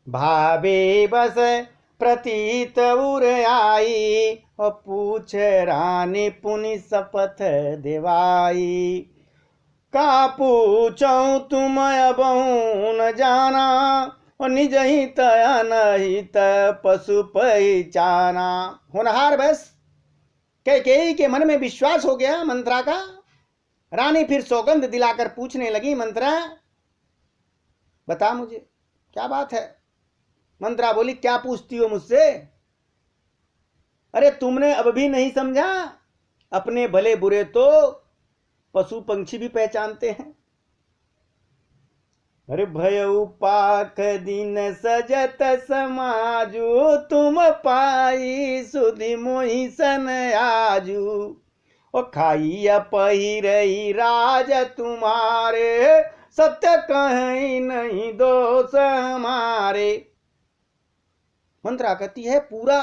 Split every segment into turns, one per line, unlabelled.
भावे बस प्रतीत उर आई, और पूछ रानी पुनि शपथ देवाई। का पूछऊं तुम अबहु न जाना, और निज हित अनहित पशु पहचाना। होनहार बस कैकेयी के मन में विश्वास हो गया मंत्रा का। रानी फिर सौगंध दिलाकर पूछने लगी, मंत्रा बता मुझे क्या बात है। मंत्रा बोली, क्या पूछती हो मुझसे? अरे तुमने अब भी नहीं समझा? अपने भले बुरे तो पशु पंछी भी पहचानते हैं। अरे भयउ पाख दिन सजत समाजू, तुम पाई सुधि मोहि सन आजू। और खाइया पहिरई राज तुम्हारे, सत्य कहीं नहीं दोष हमारे। मंत्रा कहती है, पूरा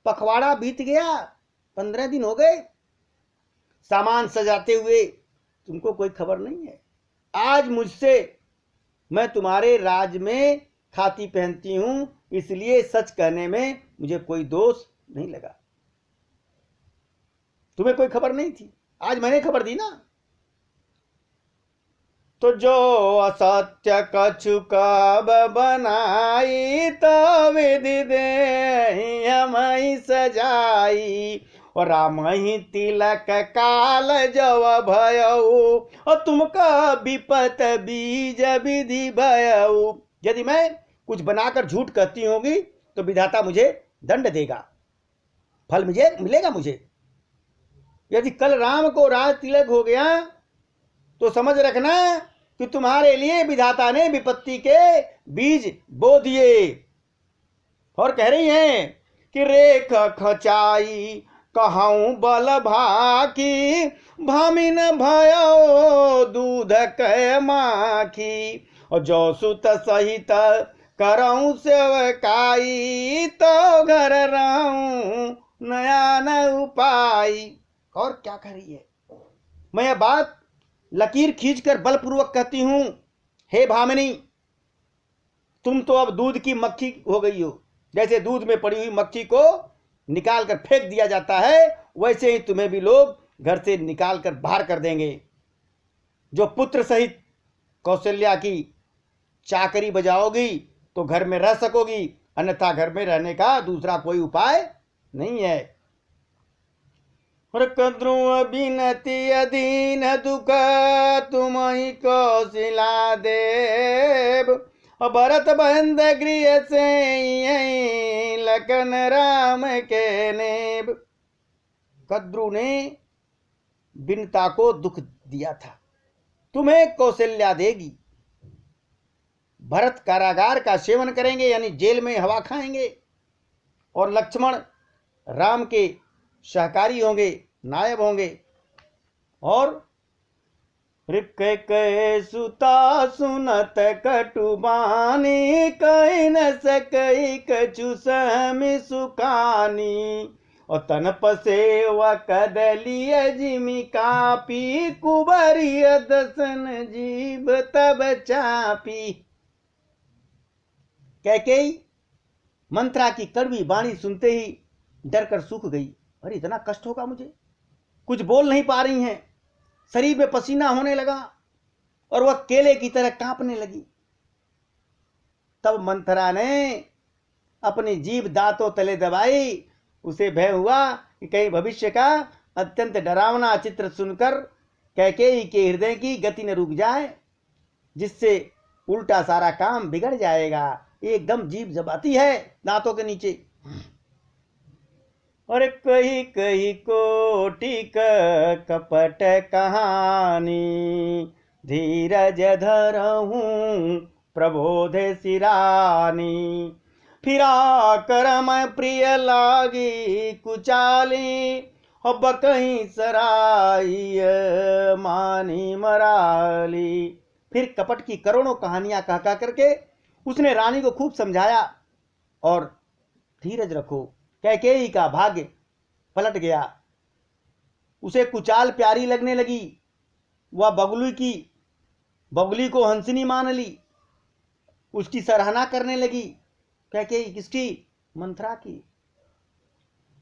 पखवाड़ा बीत गया, 15 दिन हो गए सामान सजाते हुए, तुमको कोई खबर नहीं है। आज मुझसे मैं तुम्हारे राज में खाती पहनती हूं, इसलिए सच कहने में मुझे कोई दोष नहीं लगा। तुम्हें कोई खबर नहीं थी, आज मैंने खबर दी ना। तो जो असत्य कछु कब बनाई, तो विधि दे हमें सजाई। और राम ही तिलक काल जव भयऊ, और तुमका विपत बीज विधि भयऊ। यदि मैं कुछ बनाकर झूठ कहती होगी तो विधाता मुझे दंड देगा, फल मुझे मिलेगा मुझे। यदि कल राम को राज तिलक हो गया तो समझ रखना कि तुम्हारे लिए विधाता ने विपत्ति के बीज बो दिए। और कह रही हैं कि रेख खचाई कहूं बल भाकी, भामिन भयो दूध कह माखी। और जो सुत सहित करऊं सेवकाई, तो घर रहूं नया न उपाई। और क्या कह रही है? मैं यह बात लकीर खींचकर बलपूर्वक कहती हूं, हे भामिनी, तुम तो अब दूध की मक्खी हो गई हो। जैसे दूध में पड़ी हुई मक्खी को निकाल कर फेंक दिया जाता है, वैसे ही तुम्हें भी लोग घर से निकाल कर बाहर कर देंगे। जो पुत्र सहित कौशल्या की चाकरी बजाओगी तो घर में रह सकोगी, अन्यथा घर में रहने का दूसरा कोई उपाय नहीं है। और कद्रुआ बिनती अधीन दुख, तुम ही कौशिला देव। और भरत बंद गृह से लखन राम के नेब। कद्रु ने बिनता को दुख दिया था, तुम्हें कौशल्या देगी। भरत कारागार का सेवन करेंगे, यानी जेल में हवा खाएंगे। और लक्ष्मण राम के सहकारी होंगे, नायब होंगे। और कै सुता सुनत कटुबानी, कही न सकई कछु सहमि सुखानी। और तन पसेवा कदलिय जिमि कापी, कुबरिय दसन जीव तब चापी। कैकेयी मंत्रा की कड़वी वाणी सुनते ही डर कर सूख गई। अरे इतना कष्ट होगा मुझे, कुछ बोल नहीं पा रही हैं, शरीर में पसीना होने लगा और वह केले की तरह कांपने लगी। तब मंथरा ने अपनी जीभ दांतों तले दबाई। उसे भय हुआ कि कहीं भविष्य का अत्यंत डरावना चित्र सुनकर कैकेयी के हृदय की गति न रुक जाए, जिससे उल्टा सारा काम बिगड़ जाएगा। एकदम जीभ दबाती है दांतों के नीचे। और कही कही कोटिक कपट कहानी, धीरज धरहूं प्रबोध सिरानी। फिरा करम प्रिय लागी कुचाली, अब कहीं सराय मानी मराली। फिर कपट की करोड़ों कहानियां कह करके उसने रानी को खूब समझाया। और धीरज रखो, कैकेयी का भाग्य पलट गया। उसे कुचाल प्यारी लगने लगी। वह बगुली को हंसिनी मान ली, उसकी सराहना करने लगी। कैकेयी किसकी? मंथरा की।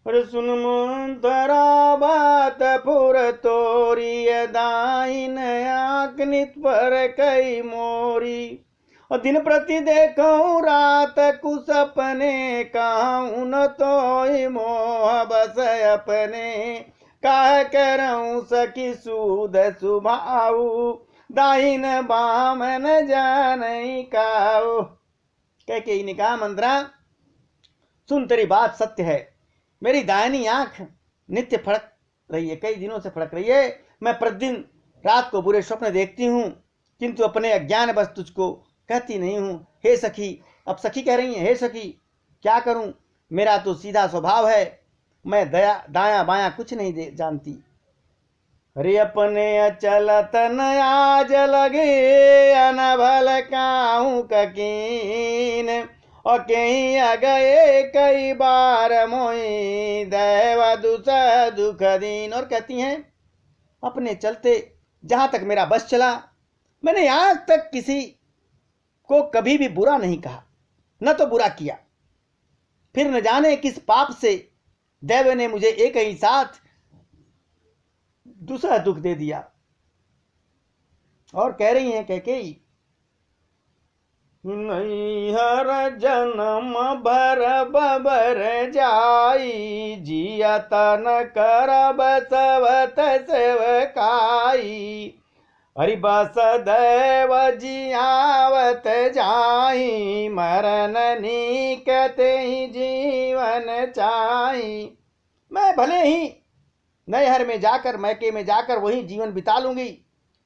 अरे सुन मंथरा बात पुर तोरी, दाइन आंख नित पर कई मोरी। और दिन प्रति देखूं रात कुछ अपने, कहूं न तो मोह बस अपने। कह करऊं सखी सूद सुभाऊ, दाहिन बाम न जानई काऊ। कैकेयी ने कहा, मंथरा सुन, तेरी बात सत्य है। मेरी दाहिनी आंख नित्य फड़क रही है, कई दिनों से फड़क रही है। मैं प्रतिदिन रात को बुरे स्वप्न देखती हूं, किंतु अपने अज्ञान बस तुझको कहती नहीं हूं। हे सखी, अब सखी कह रही है, हे सखी क्या करूं, मेरा तो सीधा स्वभाव है, मैं दाया बाया कुछ नहीं जानती। अरे अपने अचलत न आज लगे, अनभल काहू ककीन। और कहीं आ गए कई बार मोई, दैव दुख दीन। और कहती हैं, अपने चलते जहां तक मेरा बस चला, मैंने आज तक किसी को कभी भी बुरा नहीं कहा, न तो बुरा किया। फिर न जाने किस पाप से दैव ने मुझे एक ही साथ दूसरा दुख दे दिया। और कह रही हैं कैकेयी, नैहर जन्म भर बबर जाई, जियत न करब सवत सेवकाई। हरि बस दैव जियावत जाई, मरण निकते ही जीवन चाही। मैं भले ही नैहर में जाकर, मैके में जाकर वही जीवन बिता लूंगी,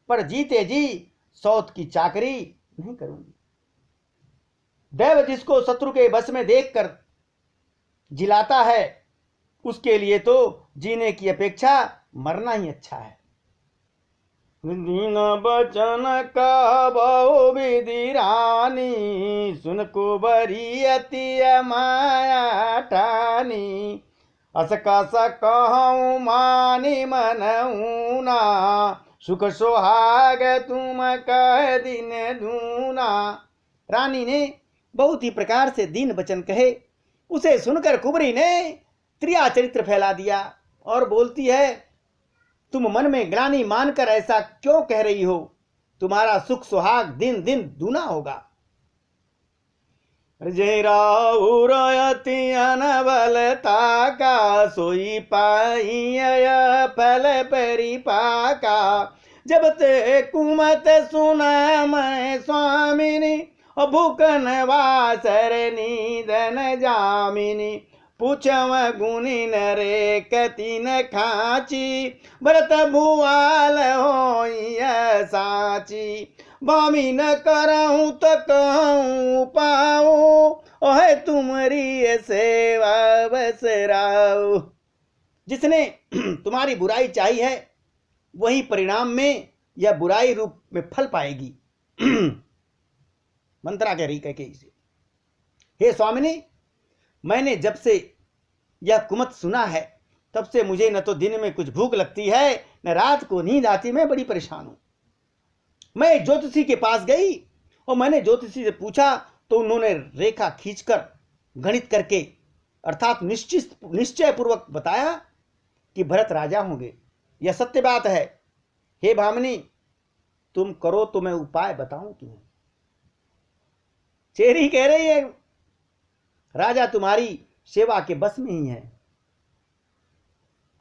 पर जीते जी सौत की चाकरी नहीं करूंगी। दैव जिसको शत्रु के बस में देखकर जिलाता है, उसके लिए तो जीने की अपेक्षा मरना ही अच्छा है। दीन बचन कहबो विधि रानी, सुन कुबरी अति माया ठानी। अस कस कहूँ मानी मनऊना, सुख सोहाग तुम कह दिन दूना। रानी ने बहुत ही प्रकार से दीन वचन कहे। उसे सुनकर कुबरी ने त्रिया चरित्र फैला दिया और बोलती है, तुम मन में ग्लानि मानकर ऐसा क्यों कह रही हो? तुम्हारा सुख सुहाग दिन दिन दूना होगा। जय राउरयति अनबलता का, सोई पाई फल परिपाका। जब ते कुमत सुना मैं स्वामिनी, भूखन वासर नीदन जामिनी। पूछव गुनी नरे कति न खाची, व्रत भुआल हो साची। बामी न करऊं तो कहूं पाऊं, ओहे तुम्हारी सेवा बसराऊ। जिसने तुम्हारी बुराई चाही है, वही परिणाम में या बुराई रूप में फल पाएगी। मंत्रा कह रही कैकेयी से, हे स्वामिनी, मैंने जब से यह कुमत सुना है, तब से मुझे न तो दिन में कुछ भूख लगती है, न रात को नींद आती। मैं बड़ी परेशान हूं। मैं ज्योतिषी के पास गई और मैंने ज्योतिषी से पूछा, तो उन्होंने रेखा खींचकर गणित करके अर्थात निश्चय पूर्वक बताया कि भरत राजा होंगे। यह सत्य बात है। हे भामिनी, तुम करो तो मैं उपाय बताऊं तुम्हें। चेरी कह रही है, राजा तुम्हारी सेवा के बस में ही है।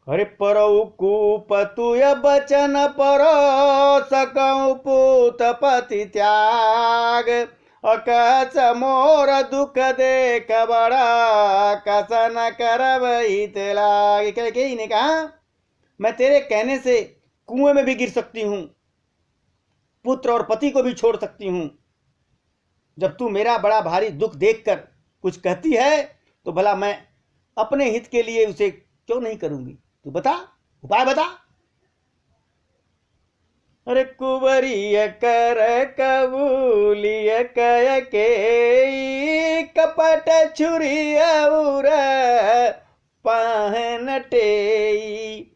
हरि परौ कूप तुय बचन परो, सकऊं पूत पति त्याग। अकस मोर दुख देख बड़ा, कसन करब हित लाग। कैकेयी ने कहा, मैं तेरे कहने से कुएं में भी गिर सकती हूं, पुत्र और पति को भी छोड़ सकती हूं। जब तू मेरा बड़ा भारी दुख देखकर कुछ कहती है, तो भला मैं अपने हित के लिए उसे क्यों नहीं करूंगी? तू बता, उपाय बता। अरे कुबरी कर कबूलिय कय के, कपट छुरी और पहन टेई।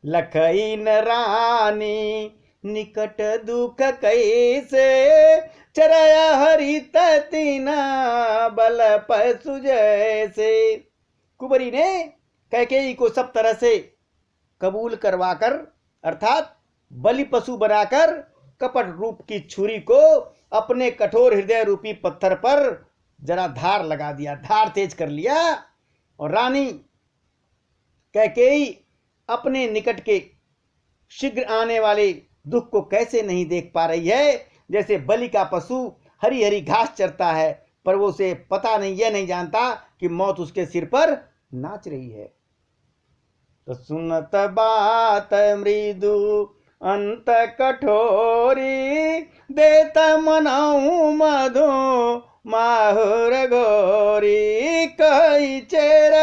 लखई न रानी निकट दुख कैसे, चरय हरित तीन बल पशु जैसे। कुबरी ने कैकेयी को सब तरह से कबूल करवाकर अर्थात बलि पशु बनाकर कपट रूप की छुरी को अपने कठोर हृदय रूपी पत्थर पर जरा धार लगा दिया, धार तेज कर लिया। और रानी कैकेयी अपने निकट के शीघ्र आने वाले दुख को कैसे नहीं देख पा रही है। जैसे बलि का पशु हरी हरी घास चरता है, पर वो उसे पता नहीं, यह नहीं जानता कि मौत उसके सिर पर नाच रही है। तो सुनत बात मृदु अंत कठोरी, देत मनऊ मधु माहुर घोरी। कही चेर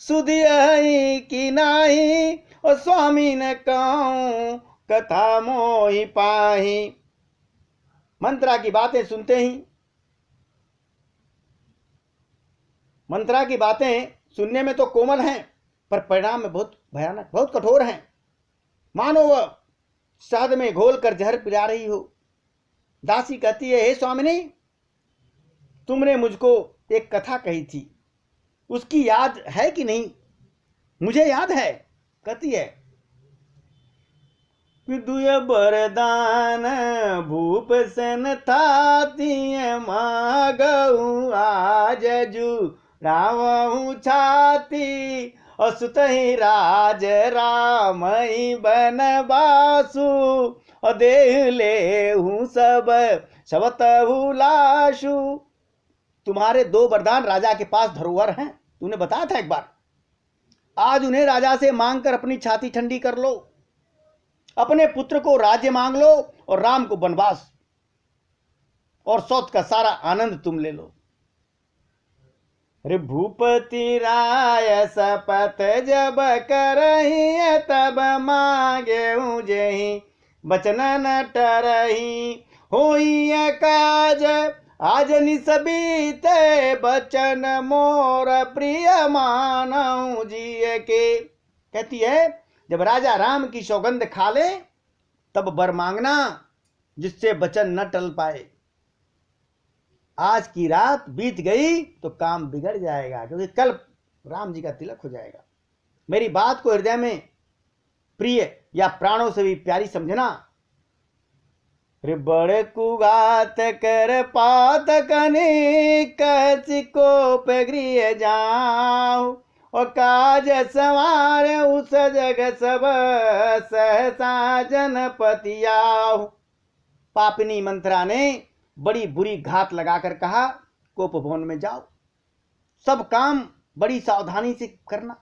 सुधियहि कि नाही, और स्वामी ने कहूं कथा मोहि पाही। मंत्रा की बातें सुनते ही, मंत्रा की बातें सुनने में तो कोमल हैं, पर परिणाम में बहुत भयानक, बहुत कठोर हैं। मानो वह शहद में घोल कर जहर पिला रही हो। दासी कहती है, हे स्वामिनी, तुमने मुझको एक कथा कही थी, उसकी याद है कि नहीं? मुझे याद है। कहती है, दुय बरदान भूप सन थाती, मागऊ आज जू रावहूँ छाती। असुतहि राज रामई बनवासु, और देह ले हूँ सब शबतहु लाशु। तुम्हारे 2 वरदान राजा के पास धरोहर हैं, तूने बताया था एक बार। आज उन्हें राजा से मांग कर अपनी छाती ठंडी कर लो। अपने पुत्र को राज्य मांग लो और राम को वनवास, और सौत का सारा आनंद तुम ले लो। भूपति राय शपथ जब करही, तब मांगे जेहि बचन न टरही। होई काज आज निसबीते, बचन मोर प्रिय मानऊ जिय के। कहती है, जब राजा राम की सौगंध खा ले तब वर मांगना, जिससे वचन न टल पाए। आज की रात बीत गई तो काम बिगड़ जाएगा, क्योंकि कल राम जी का तिलक हो जाएगा। मेरी बात को हृदय में प्रिय या प्राणों से भी प्यारी समझना। बड़ कुगात कर पात कने, कहसी को गृह जाऊं। और काज सवार उस जग सब, सहसा जनपति आऊ। पापिनी मंत्रा ने बड़ी बुरी घात लगाकर कहा, कोप भवन में जाओ, सब काम बड़ी सावधानी से करना।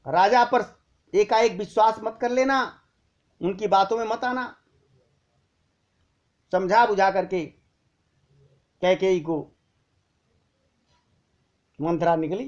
राजा पर एकाएक विश्वास मत कर लेना, उनकी बातों में मत आना। समझा बुझा करके कैकेयी को मंत्रा निकली।